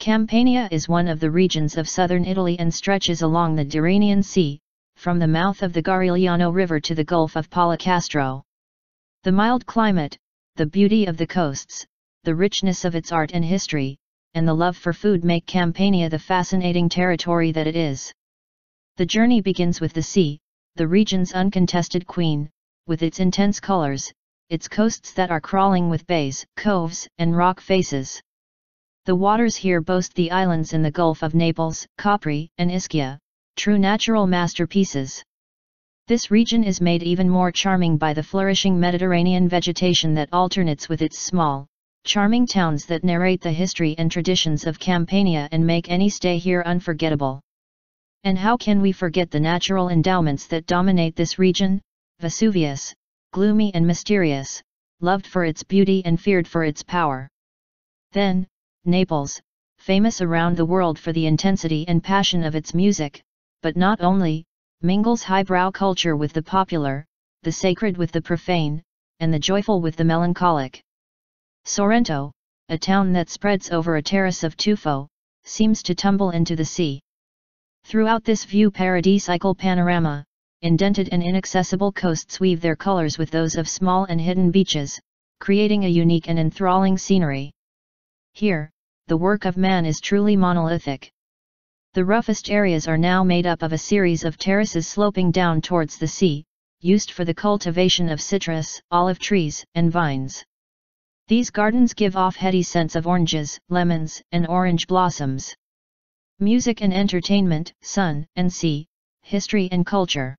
Campania is one of the regions of southern Italy and stretches along the Tyrrhenian Sea, from the mouth of the Garigliano River to the Gulf of Policastro. The mild climate, the beauty of the coasts, the richness of its art and history, and the love for food make Campania the fascinating territory that it is. The journey begins with the sea, the region's uncontested queen, with its intense colors, its coasts that are crawling with bays, coves, and rock faces. The waters here boast the islands in the Gulf of Naples, Capri, and Ischia, true natural masterpieces. This region is made even more charming by the flourishing Mediterranean vegetation that alternates with its small, charming towns that narrate the history and traditions of Campania and make any stay here unforgettable. And how can we forget the natural endowments that dominate this region? Vesuvius, gloomy and mysterious, loved for its beauty and feared for its power. Then, Naples, famous around the world for the intensity and passion of its music, but not only, mingles highbrow culture with the popular, the sacred with the profane, and the joyful with the melancholic. Sorrento, a town that spreads over a terrace of tuffo, seems to tumble into the sea. Throughout this view paradisiacal panorama, indented and inaccessible coasts weave their colors with those of small and hidden beaches, creating a unique and enthralling scenery. Here, the work of man is truly monolithic. The roughest areas are now made up of a series of terraces sloping down towards the sea, used for the cultivation of citrus, olive trees, and vines. These gardens give off heady scents of oranges, lemons, and orange blossoms. Music and entertainment, sun and sea, history and culture.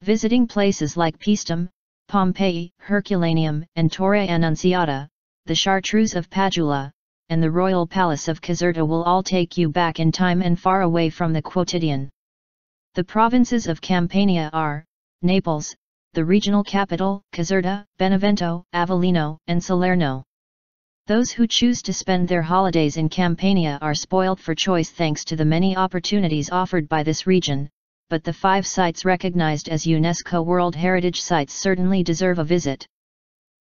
Visiting places like Paestum, Pompeii, Herculaneum, and Torre Annunziata, the Chartreuse of Padula, and the Royal Palace of Caserta will all take you back in time and far away from the quotidian. The provinces of Campania are, Naples, the regional capital, Caserta, Benevento, Avellino, and Salerno. Those who choose to spend their holidays in Campania are spoilt for choice thanks to the many opportunities offered by this region, but the 5 sites recognized as UNESCO World Heritage Sites certainly deserve a visit.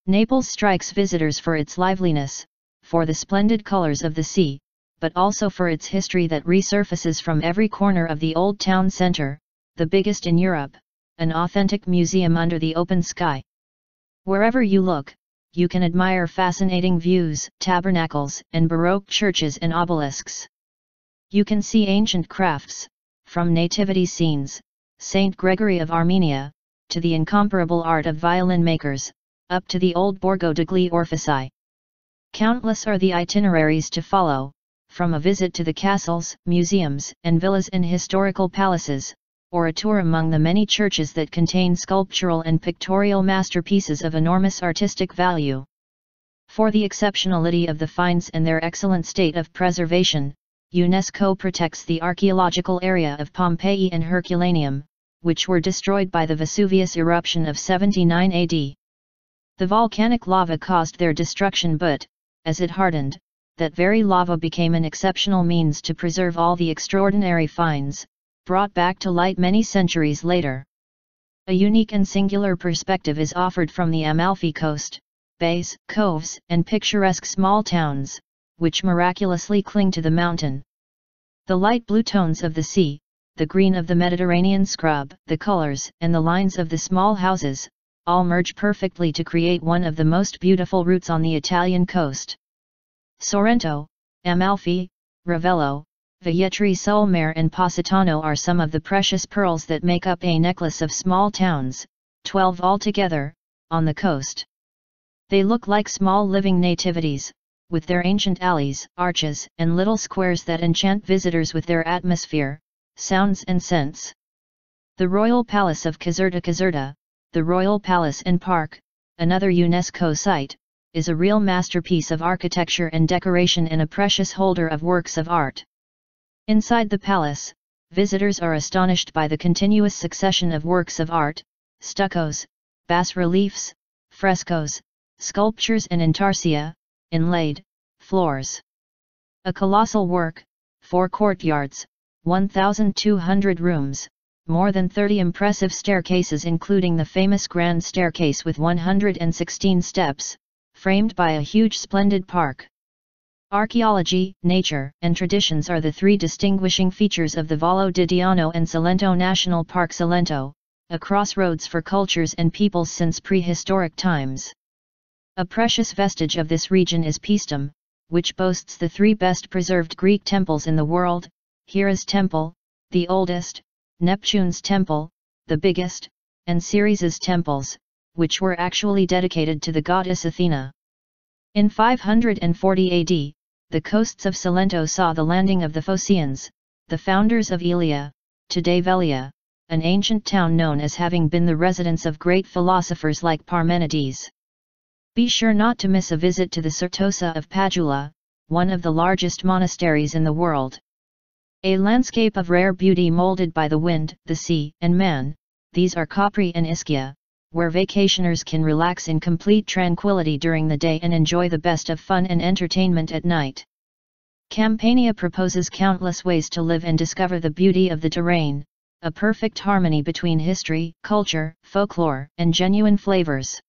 Naples strikes visitors for its liveliness, for the splendid colors of the sea, but also for its history that resurfaces from every corner of the old town center, the biggest in Europe, an authentic museum under the open sky. Wherever you look, you can admire fascinating views, tabernacles, and Baroque churches and obelisks. You can see ancient crafts, from nativity scenes, Saint Gregory of Armenia, to the incomparable art of violin makers, up to the old Borgo degli Orfici. Countless are the itineraries to follow, from a visit to the castles, museums, and villas and historical palaces, or a tour among the many churches that contain sculptural and pictorial masterpieces of enormous artistic value. For the exceptionality of the finds and their excellent state of preservation, UNESCO protects the archaeological area of Pompeii and Herculaneum, which were destroyed by the Vesuvius eruption of 79 AD. The volcanic lava caused their destruction, but, as it hardened, that very lava became an exceptional means to preserve all the extraordinary finds, brought back to light many centuries later. A unique and singular perspective is offered from the Amalfi coast, bays, coves, and picturesque small towns, which miraculously cling to the mountain. The light blue tones of the sea, the green of the Mediterranean scrub, the colors and the lines of the small houses, all merge perfectly to create one of the most beautiful routes on the Italian coast. Sorrento, Amalfi, Ravello, Velletri sul Mare and Positano are some of the precious pearls that make up a necklace of small towns, 12 altogether, on the coast. They look like small living nativities, with their ancient alleys, arches, and little squares that enchant visitors with their atmosphere, sounds and scents. The Royal Palace of Caserta, the Royal Palace and Park, another UNESCO site, is a real masterpiece of architecture and decoration and a precious holder of works of art. Inside the palace, visitors are astonished by the continuous succession of works of art, stuccos, bas-reliefs, frescoes, sculptures and intarsia, inlaid, floors. A colossal work, 4 courtyards, 1,200 rooms, more than 30 impressive staircases including the famous Grand Staircase with 116 steps, framed by a huge splendid park. Archaeology, nature, and traditions are the three distinguishing features of the Vallo di Diano and Salento National Park. Salento, a crossroads for cultures and peoples since prehistoric times. A precious vestige of this region is Paestum, which boasts the three best preserved Greek temples in the world: Hera's temple, the oldest, Neptune's temple, the biggest, and Ceres's temples, which were actually dedicated to the goddess Athena. In 540 AD, the coasts of Salento saw the landing of the Phocians, the founders of Aelia, today Velia, an ancient town known as having been the residence of great philosophers like Parmenides. Be sure not to miss a visit to the Certosa of Padula, one of the largest monasteries in the world. A landscape of rare beauty molded by the wind, the sea, and man, these are Capri and Ischia, where vacationers can relax in complete tranquility during the day and enjoy the best of fun and entertainment at night. Campania proposes countless ways to live and discover the beauty of the terrain, a perfect harmony between history, culture, folklore, and genuine flavors.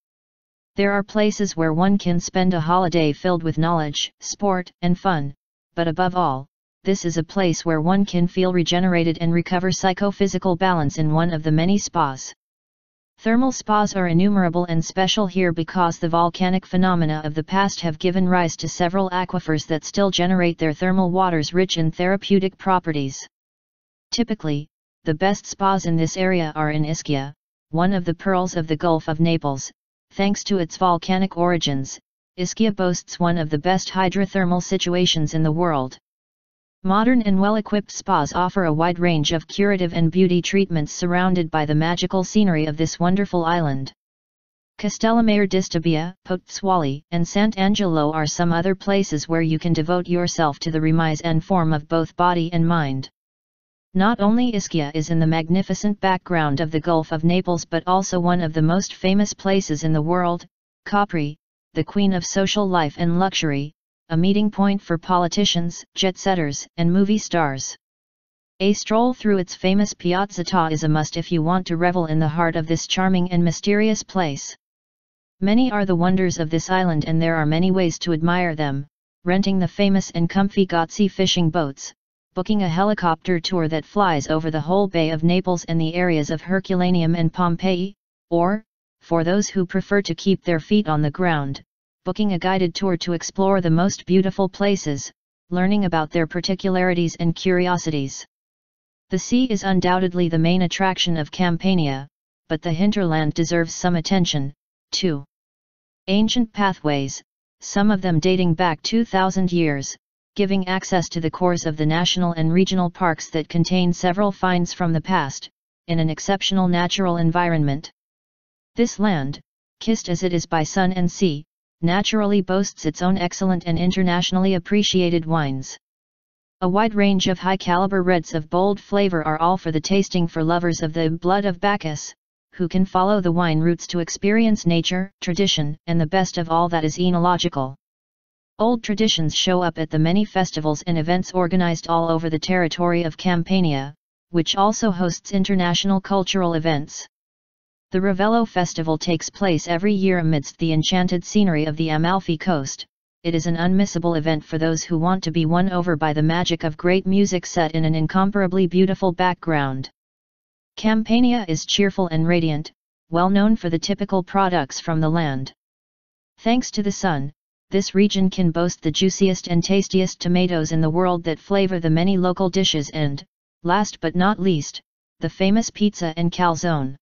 There are places where one can spend a holiday filled with knowledge, sport, and fun, but above all, this is a place where one can feel regenerated and recover psychophysical balance in one of the many spas. Thermal spas are innumerable and special here because the volcanic phenomena of the past have given rise to several aquifers that still generate their thermal waters rich in therapeutic properties. Typically, the best spas in this area are in Ischia, one of the pearls of the Gulf of Naples. Thanks to its volcanic origins, Ischia boasts one of the best hydrothermal situations in the world. Modern and well-equipped spas offer a wide range of curative and beauty treatments surrounded by the magical scenery of this wonderful island. Castellamare di Stabia, Pozzuoli, and Sant'Angelo are some other places where you can devote yourself to the remise and form of both body and mind. Not only Ischia is in the magnificent background of the Gulf of Naples but also one of the most famous places in the world, Capri, the queen of social life and luxury, a meeting point for politicians, jet-setters, and movie stars. A stroll through its famous Piazzetta is a must if you want to revel in the heart of this charming and mysterious place. Many are the wonders of this island and there are many ways to admire them: renting the famous and comfy Gozzi fishing boats, booking a helicopter tour that flies over the whole Bay of Naples and the areas of Herculaneum and Pompeii, or, for those who prefer to keep their feet on the ground, booking a guided tour to explore the most beautiful places, learning about their particularities and curiosities. The sea is undoubtedly the main attraction of Campania, but the hinterland deserves some attention, too. Ancient pathways, some of them dating back 2,000 years, giving access to the cores of the national and regional parks that contain several finds from the past, in an exceptional natural environment. This land, kissed as it is by sun and sea, naturally boasts its own excellent and internationally appreciated wines. A wide range of high-caliber reds of bold flavor are all for the tasting for lovers of the blood of Bacchus, who can follow the wine routes to experience nature, tradition, and the best of all that is enological. Old traditions show up at the many festivals and events organized all over the territory of Campania, which also hosts international cultural events. The Ravello Festival takes place every year amidst the enchanted scenery of the Amalfi Coast. It is an unmissable event for those who want to be won over by the magic of great music set in an incomparably beautiful background. Campania is cheerful and radiant, well known for the typical products from the land. Thanks to the sun, this region can boast the juiciest and tastiest tomatoes in the world that flavor the many local dishes and, last but not least, the famous pizza and calzone.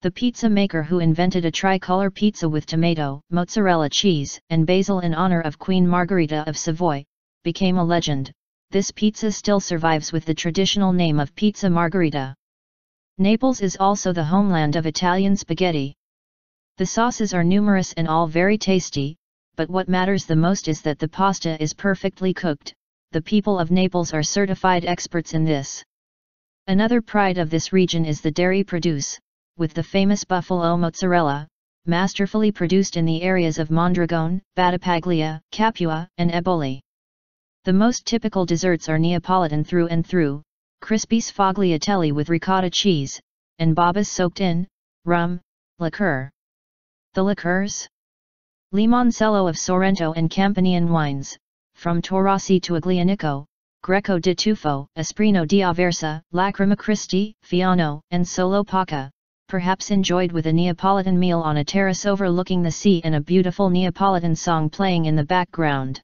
The pizza maker who invented a tricolor pizza with tomato, mozzarella cheese, and basil in honor of Queen Margherita of Savoy, became a legend. This pizza still survives with the traditional name of Pizza Margherita. Naples is also the homeland of Italian spaghetti. The sauces are numerous and all very tasty, but what matters the most is that the pasta is perfectly cooked. The people of Naples are certified experts in this. Another pride of this region is the dairy produce, with the famous buffalo mozzarella, masterfully produced in the areas of Mondragone, Battipaglia, Capua, and Eboli. The most typical desserts are Neapolitan through and through, crispy sfogliatelli with ricotta cheese, and babas soaked in rum, liqueur. The liqueurs? Limoncello of Sorrento and Campanian wines, from Torossi to Aglianico, Greco di Tufo, Esprino di Aversa, Lacrima Christi, Fiano, and Solo Pacca, perhaps enjoyed with a Neapolitan meal on a terrace overlooking the sea and a beautiful Neapolitan song playing in the background.